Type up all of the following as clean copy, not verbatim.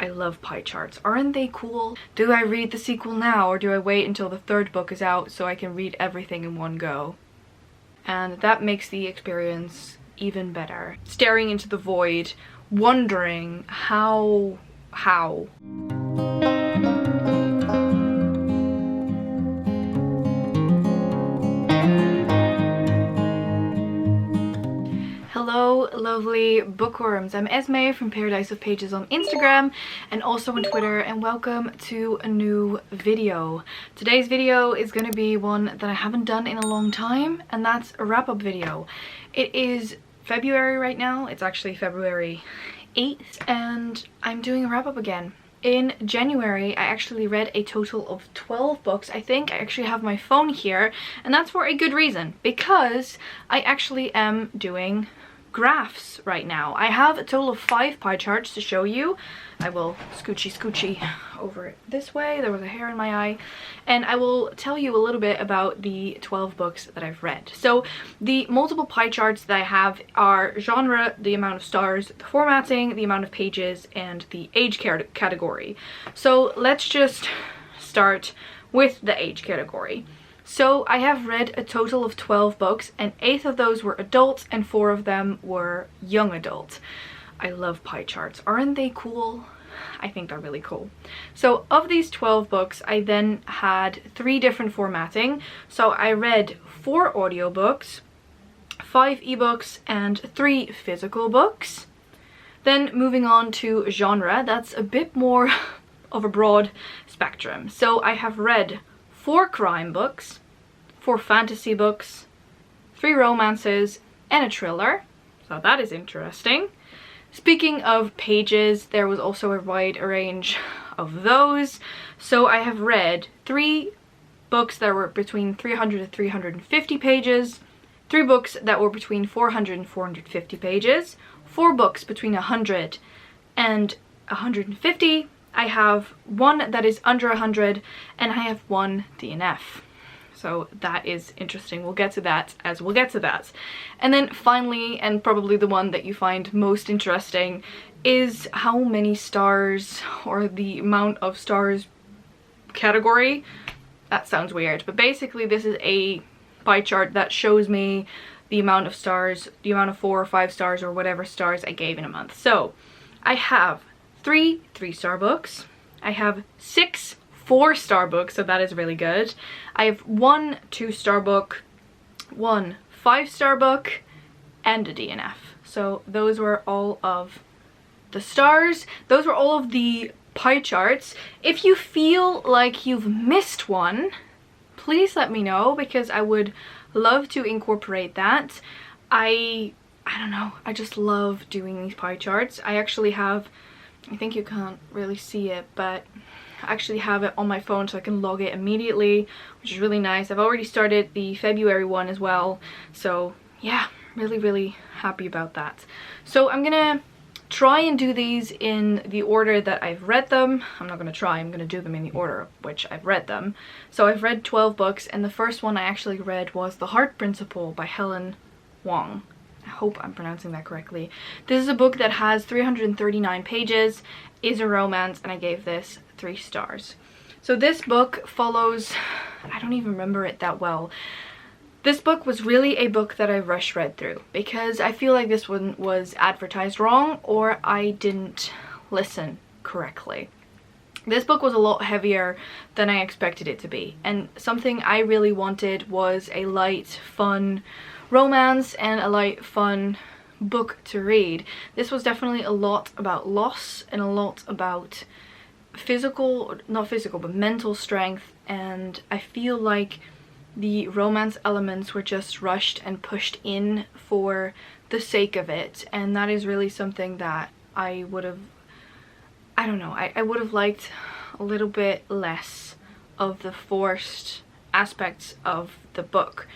I love pie charts. Aren't they cool? Do I read the sequel now, or do I wait until the third book is out so I can read everything in one go? And that makes the experience even better. Staring into the void, wondering how. Hello lovely bookworms, I'm Esmay from Paradise of Pages on Instagram and also on Twitter, and welcome to a new video. Today's video is going to be one that I haven't done in a long time, and that's a wrap-up video. It is February right now, it's actually February 8th, and I'm doing a wrap-up again. In January, I actually read a total of 12 books. I think I actually have my phone here, and that's for a good reason, because I actually am doing graphs right now. I have a total of 5 pie charts to show you. I will scoochie over it this way. There was a hair in my eye. And I will tell you a little bit about the 12 books that I've read. So the multiple pie charts that I have are genre, the amount of stars, the formatting, the amount of pages, and the age category. So let's just start with the age category. So I have read a total of 12 books, and 8 of those were adult and 4 of them were young adult. I love pie charts. Aren't they cool? I think they're really cool. So of these 12 books, I then had 3 different formatting. So I read 4 audiobooks, 5 ebooks, and 3 physical books. Then moving on to genre, that's a bit more of a broad spectrum. So I have read 4 crime books, 4 fantasy books, 3 romances, and a thriller. So that is interesting. Speaking of pages, there was also a wide range of those. So I have read 3 books that were between 300 and 350 pages, 3 books that were between 400 and 450 pages, 4 books between 100 and 150. I have 1 that is under 100, and I have 1 DNF. So that is interesting. We'll get to that as we'll get to that. And then finally, and probably the one that you find most interesting, is how many stars, or the amount of stars category. That sounds weird, but basically this is a pie chart that shows me the amount of stars, the amount of 4 or 5 stars or whatever stars I gave in a month. So I have 3 3-star books. I have 6 4-star books, so that is really good. I have 1 2-star book, 1 5-star book, and a DNF. So those were all of the stars. Those were all of the pie charts. If you feel like you've missed one, please let me know, because I would love to incorporate that. I don't know, I just love doing these pie charts. I actually have, I think you can't really see it, but I actually have it on my phone so I can log it immediately, which is really nice. I've already started the February one as well, so yeah, really happy about that. So I'm gonna try and do these in the order that I've read them. I'm not gonna try, I'm gonna do them in the order which I've read them. So I've read 12 books, and the first one I actually read was The Heart Principle by Helen Wong. I hope I'm pronouncing that correctly. This is a book that has 339 pages, is a romance, and I gave this 3 stars. So this book follows, I don't even remember it that well. This book was really a book that I rush read through, because I feel like this one was advertised wrong, or I didn't listen correctly. This book was a lot heavier than I expected it to be, and something I really wanted was a light, fun romance and a light, fun book to read. This was definitely a lot about loss and a lot about not physical, but mental strength, and I feel like the romance elements were just rushed and pushed in for the sake of it, and that is really something that I would have, I don't know, I would have liked a little bit less of the forced aspects of the book.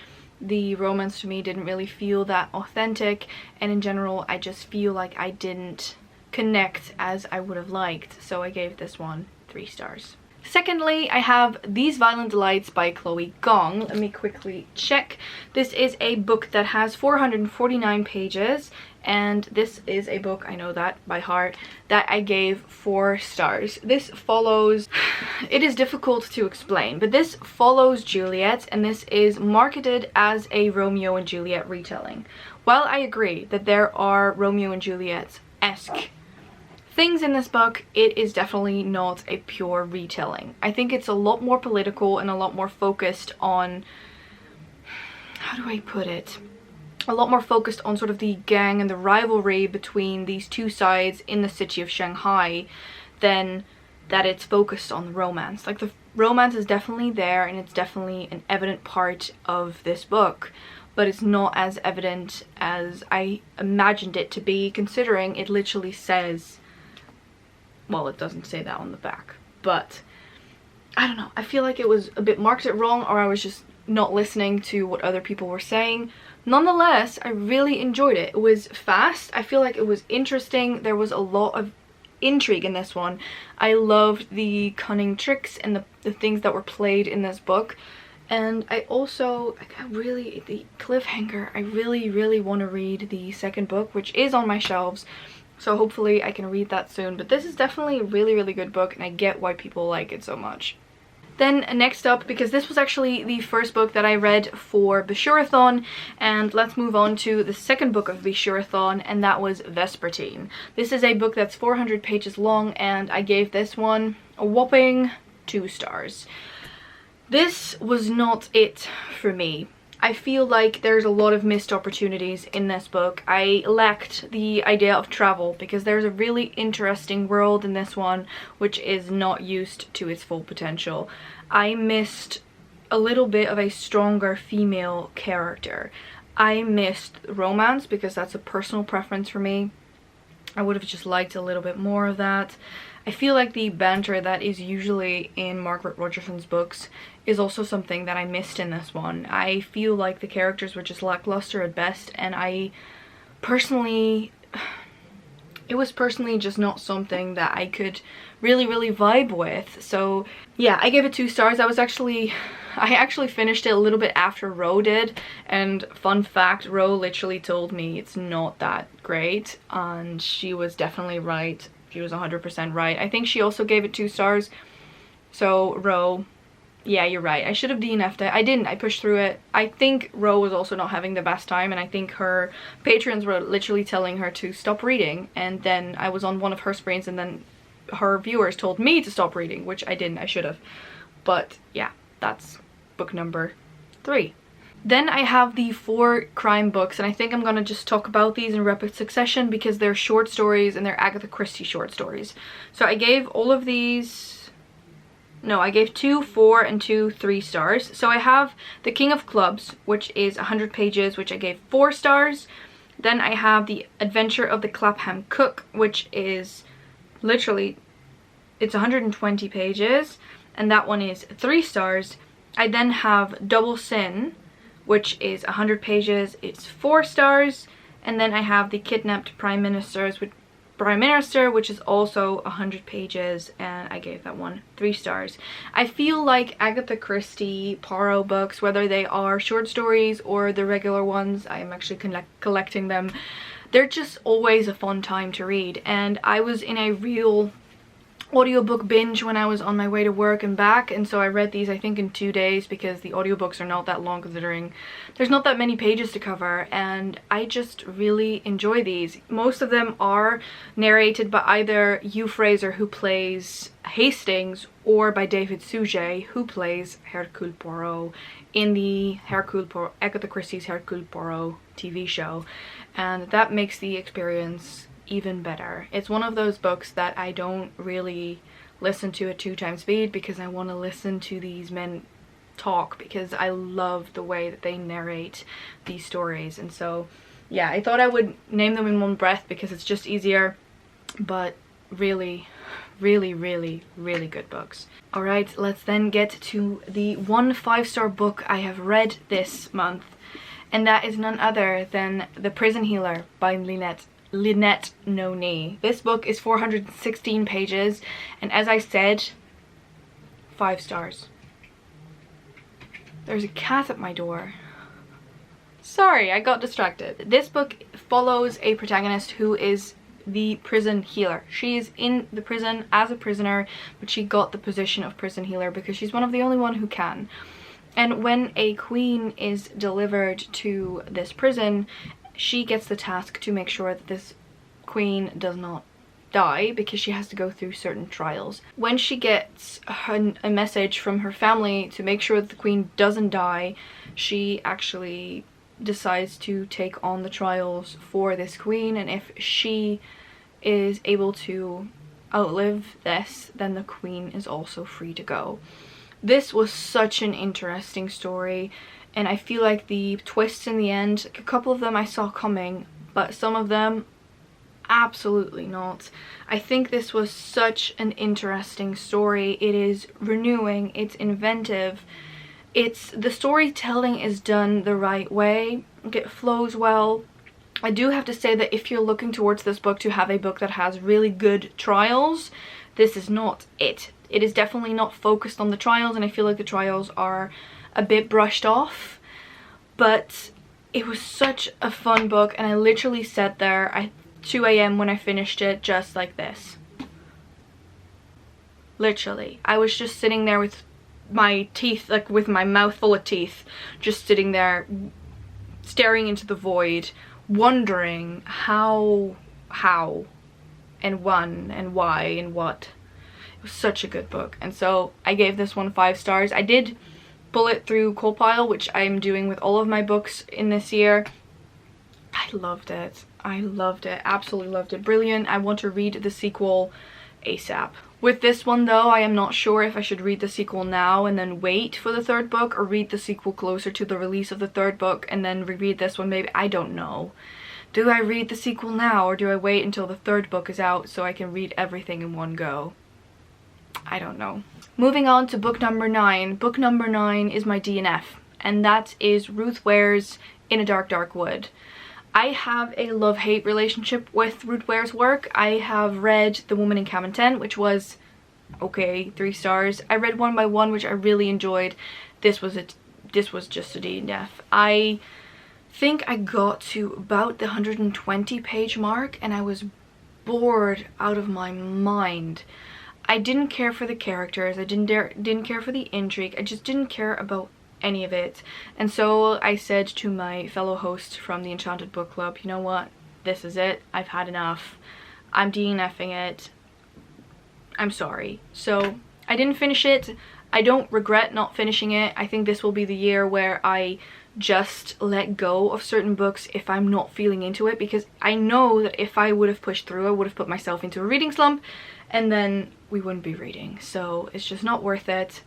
The romance to me didn't really feel that authentic, and in general I just feel like I didn't connect as I would have liked, so I gave this one 3 stars. Secondly, I have These Violent Delights by Chloe Gong. Let me quickly check. This is a book that has 449 pages, and this is a book, I know that by heart, that I gave 4 stars. This follows, it is difficult to explain, but this follows Juliet, and this is marketed as a Romeo and Juliet retelling. While I agree that there are Romeo and Juliet-esque things in this book, it is definitely not a pure retelling. I think it's a lot more political and a lot more focused on, how do I put it? A lot more focused on sort of the gang and the rivalry between these two sides in the city of Shanghai than that it's focused on the romance. Like, the romance is definitely there and it's definitely an evident part of this book, but it's not as evident as I imagined it to be, considering it literally says, well, it doesn't say that on the back, but I don't know. I feel like it was a bit marketed wrong, or I was just not listening to what other people were saying. Nonetheless, I really enjoyed it. It was fast. I feel like it was interesting. There was a lot of intrigue in this one. I loved the cunning tricks and the things that were played in this book. And I also, the cliffhanger, I really want to read the second book, which is on my shelves. So hopefully I can read that soon. But this is definitely a really good book, and I get why people like it so much. Then next up, because this was actually the first book that I read for BeSureAthon, and let's move on to the second book of BeSureAthon, and that was Vespertine. This is a book that's 400 pages long, and I gave this one a whopping 2 stars. This was not it for me. I feel like there's a lot of missed opportunities in this book. I lacked the idea of travel, because there's a really interesting world in this one which is not used to its full potential. I missed a little bit of a stronger female character. I missed romance, because that's a personal preference for me. I would have just liked a little bit more of that. I feel like the banter that is usually in Margaret Rogerson's books is also something that I missed in this one. I feel like the characters were just lackluster at best, and it was personally just not something that I could really vibe with. So yeah, I gave it 2 stars. I actually finished it a little bit after Ro did, and fun fact, Ro literally told me it's not that great, and she was definitely right. She was 100% right. I think she also gave it 2 stars. So Ro, yeah, you're right. I should have DNF'd it. I didn't. I pushed through it. I think Ro was also not having the best time, and I think her patrons were literally telling her to stop reading, and then I was on one of her screens, and then her viewers told me to stop reading, which I didn't. I should have. But yeah, that's book number 3. Then I have the 4 crime books, and I think I'm gonna just talk about these in rapid succession because they're short stories and they're Agatha Christie short stories. So I gave all of these, no, I gave 2, 4, and 2 3 stars. So I have The King of Clubs, which is 100 pages, which I gave 4 stars. Then I have The Adventure of the Clapham Cook, which is literally, it's 120 pages, and that one is 3 stars. I then have Double Sin, which is 100 pages, it's 4 stars. And then I have The Kidnapped Prime Minister, which is also 100 pages, and I gave that one 3 stars. I feel like Agatha Christie Poirot books, whether they are short stories or the regular ones, I am actually collecting them, they're just always a fun time to read. And I was in a real audiobook binge when I was on my way to work and back, and so I read these I think in 2 days, because the audiobooks are not that long considering there's not that many pages to cover, and I just really enjoy these. Most of them are narrated by either Hugh Fraser, who plays Hastings, or by David Suchet, who plays Hercule Poirot in the Agatha Christie's Hercule Poirot TV show, and that makes the experience even better. It's one of those books that I don't really listen to at 2 times speed, because I want to listen to these men talk, because I love the way that they narrate these stories. And so yeah, I thought I would name them in one breath because it's just easier, but really good books. Alright, let's then get to the 1 5-star book I have read this month, and that is none other than The Prison Healer by Lynette Noni. This book is 416 pages, and as I said, 5 stars. There's a cat at my door. Sorry, I got distracted. This book follows a protagonist who is the prison healer. She is in the prison as a prisoner, but she got the position of prison healer because she's one of the only one who can. And when a queen is delivered to this prison, she gets the task to make sure that this queen does not die because she has to go through certain trials. When she gets a message from her family to make sure that the queen doesn't die, she actually decides to take on the trials for this queen, and if she is able to outlive this, then the queen is also free to go. This was such an interesting story, and I feel like the twists in the end, like a couple of them I saw coming, but some of them absolutely not. I think this was such an interesting story. It is renewing, it's inventive, the storytelling is done the right way, it flows well. I do have to say that if you're looking towards this book to have a book that has really good trials, this is not it. It is definitely not focused on the trials, and I feel like the trials are a bit brushed off, but it was such a fun book, and I literally sat there at 2 a.m. when I finished it, just like this. Literally. I was just sitting there with my teeth, like with my mouth full of teeth, just sitting there staring into the void, wondering how and when and why and what. It was such a good book, and so I gave this one 5 stars. I did pull it through Copile, which I'm doing with all of my books in this year. I loved it. I loved it. Absolutely loved it. Brilliant. I want to read the sequel ASAP. With this one though, I am not sure if I should read the sequel now and then wait for the 3rd book, or read the sequel closer to the release of the 3rd book and then reread this one. Maybe, I don't know. Do I read the sequel now, or do I wait until the 3rd book is out so I can read everything in one go? I don't know. Moving on to book number 9. Book number 9 is my DNF, and that is Ruth Ware's In a Dark, Dark Wood. I have a love-hate relationship with Ruth Ware's work. I have read The Woman in Cabin 10, which was okay, 3 stars. I read One by One, which I really enjoyed. This was just a DNF. I think I got to about the 120 page mark and I was bored out of my mind. I didn't care for the characters, I didn't care for the intrigue, I just didn't care about any of it. And so I said to my fellow host from the Enchanted Book Club, you know what, this is it, I've had enough, I'm DNFing it, I'm sorry. So I didn't finish it. I don't regret not finishing it. I think this will be the year where I just let go of certain books if I'm not feeling into it, because I know that if I would have pushed through, I would have put myself into a reading slump and then we wouldn't be reading. So it's just not worth it.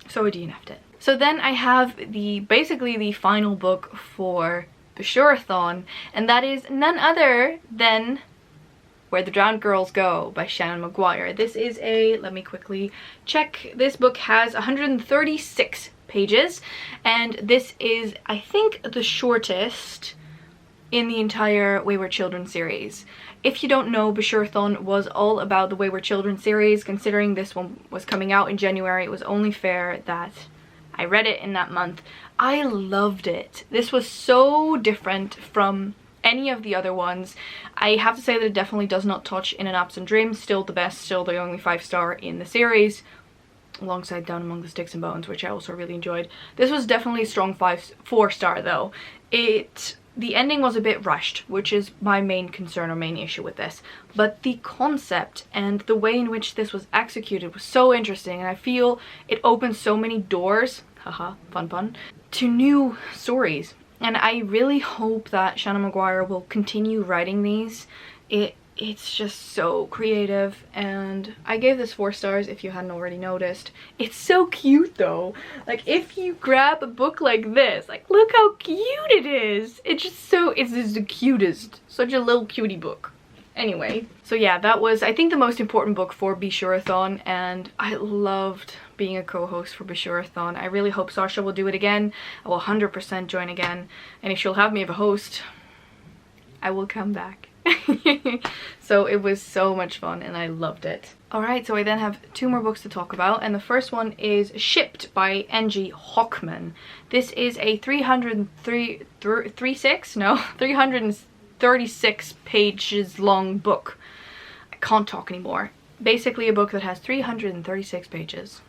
So I DNF'd it. So then I have basically the final book for BeSureAthon, and that is none other than Where the Drowned Girls Go by Shannon Maguire. This is let me quickly check. This book has 136 pages, and this is, I think, the shortest in the entire Wayward Children series. If you don't know, BeSureAthon was all about the Wayward Children series. Considering this one was coming out in January, it was only fair that I read it in that month. I loved it. This was so different from any of the other ones. I have to say that it definitely does not touch In an Absent Dream. Still the best, still the only 5-star in the series, alongside Down Among the Sticks and Bones, which I also really enjoyed. This was definitely a strong 4-star though. The ending was a bit rushed, which is my main concern or main issue with this, but the concept and the way in which this was executed was so interesting, and I feel it opens so many doors, haha, fun, to new stories. And I really hope that Shannon Maguire will continue writing these. It's just so creative, and I gave this 4 stars if you hadn't already noticed. It's so cute though. Like, if you grab a book like this, like, look how cute it is. It's just the cutest. Such a little cutie book. Anyway, so yeah, that was, I think, the most important book for BeSureAthon, and I loved being a co-host for BeSureAthon. I really hope Sasha will do it again. I will 100% join again, and if she'll have me as a host, I will come back. So it was so much fun and I loved it. Alright, so I then have 2 more books to talk about, and the first one is Shipped by N.G. Hockman. This is a 336 pages long book. I can't talk anymore. Basically a book that has 336 pages.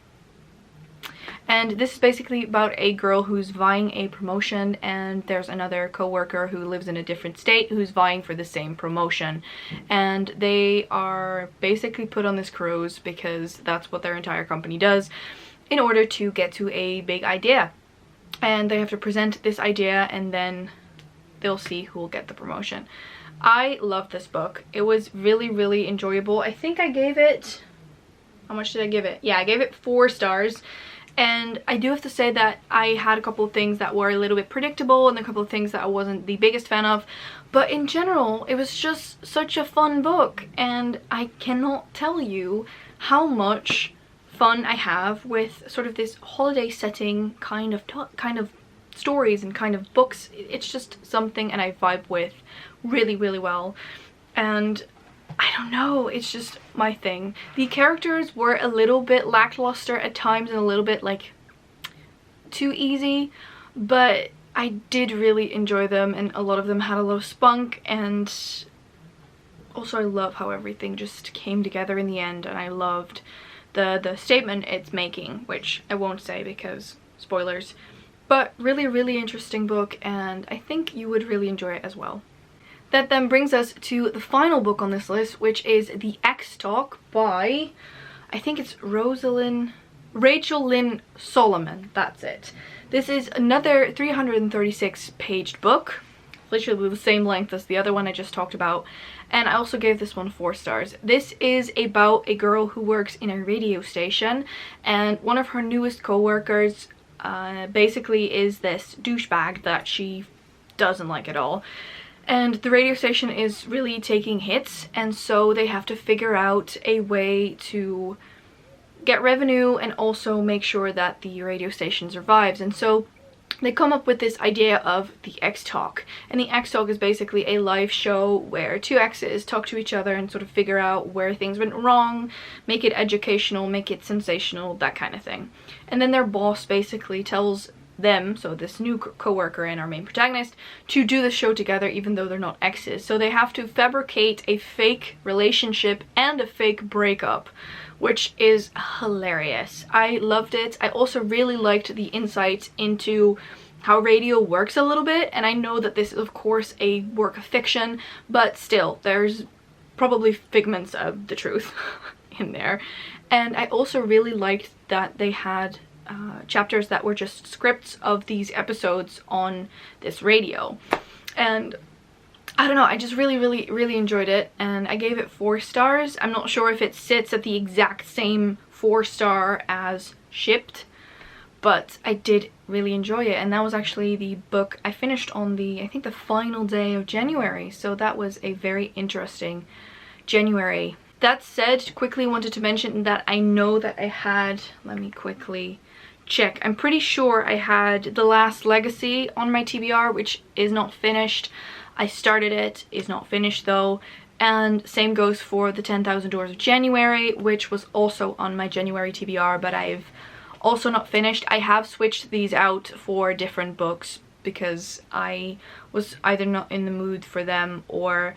And this is basically about a girl who's vying a promotion, and there's another co-worker who lives in a different state who's vying for the same promotion. And they are basically put on this cruise because that's what their entire company does in order to get to a big idea. And they have to present this idea and then they'll see who will get the promotion. I love this book. It was really, really enjoyable. I think I gave it... How much did I give it? Yeah, I gave it 4 stars. And I do have to say that I had a couple of things that were a little bit predictable and a couple of things that I wasn't the biggest fan of. But in general, it was just such a fun book. And I cannot tell you how much fun I have with sort of this holiday setting kind of stories and kind of books. It's just something and I vibe with really, really well. And I don't know, it's just my thing. The characters were a little bit lackluster at times and a little bit like too easy, but I did really enjoy them and a lot of them had a lot of spunk, and also I love how everything just came together in the end, and I loved the statement it's making, which I won't say because spoilers, but really, really interesting book and I think you would really enjoy it as well. That then brings us to the final book on this list, which is The X-Talk by, I think it's Rachel Lynn Solomon. That's it. This is another 336 paged book, literally the same length as the other one I just talked about, and I also gave this one 4 stars. This is about a girl who works in a radio station, and one of her newest co-workers basically is this douchebag that she doesn't like at all. And the radio station is really taking hits, and so they have to figure out a way to get revenue and also make sure that the radio station survives. And so they come up with this idea of the X-Talk. And the X-Talk is basically a live show where 2 exes talk to each other and sort of figure out where things went wrong, make it educational, make it sensational, that kind of thing. And then their boss basically tells them, so this new co-worker and our main protagonist, to do the show together even though they're not exes. So they have to fabricate a fake relationship and a fake breakup, which is hilarious. I loved it. I also really liked the insight into how radio works a little bit, and I know that this is of course a work of fiction, but still there's probably figments of the truth in there. And I also really liked that they had chapters that were just scripts of these episodes on this radio. And I don't know, I just really enjoyed it, and I gave it 4 stars. I'm not sure if it sits at the exact same 4-star as Shipped, but I did really enjoy it, and that was actually the book I finished on the, I think, the final day of January, so that was a very interesting January. That said, quickly wanted to mention that I know that I had, let me quickly check, I'm pretty sure I had The Last Legacy on my TBR, which is not finished. I started it, is not finished though, and same goes for The 10,000 Doors of January, which was also on my January TBR, but I've also not finished. I have switched these out for different books because I was either not in the mood for them, or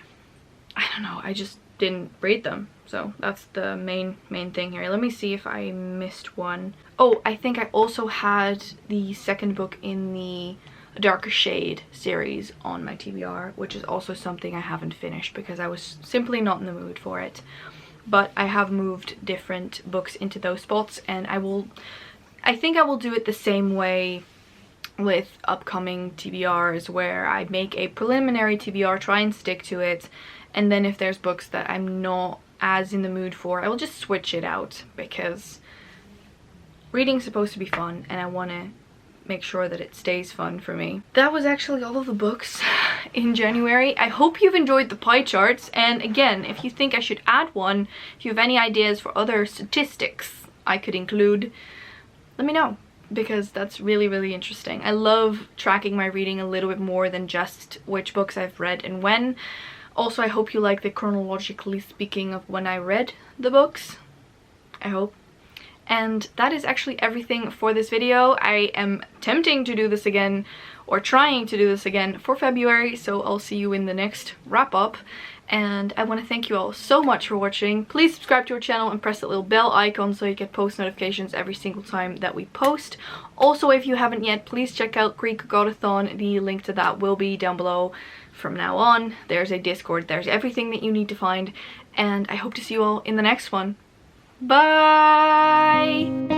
I don't know, I just didn't read them. So that's the main thing here. Let me see if I missed one. Oh, I think I also had the second book in the Darker Shade series on my TBR, which is also something I haven't finished because I was simply not in the mood for it. But I have moved different books into those spots, and I think I will do it the same way with upcoming TBRs, where I make a preliminary TBR, try and stick to it, and then if there's books that I'm not as in the mood for, I will just switch it out, because reading's supposed to be fun and I want to make sure that it stays fun for me. That was actually all of the books in January. I hope you've enjoyed the pie charts, and again, if you think I should add one, if you have any ideas for other statistics I could include, let me know, because that's really interesting. I love tracking my reading a little bit more than just which books I've read and when, Also, I hope you like the chronologically speaking of when I read the books. I hope. And that is actually everything for this video. I am attempting to do this again, or trying to do this again, for February, so I'll see you in the next wrap up. And I want to thank you all so much for watching. Please subscribe to our channel and press that little bell icon so you get post notifications every single time that we post. Also, if you haven't yet, please check out GREEKGODATHON. The link to that will be down below from now on. There's a Discord, there's everything that you need to find, and I hope to see you all in the next one. Bye!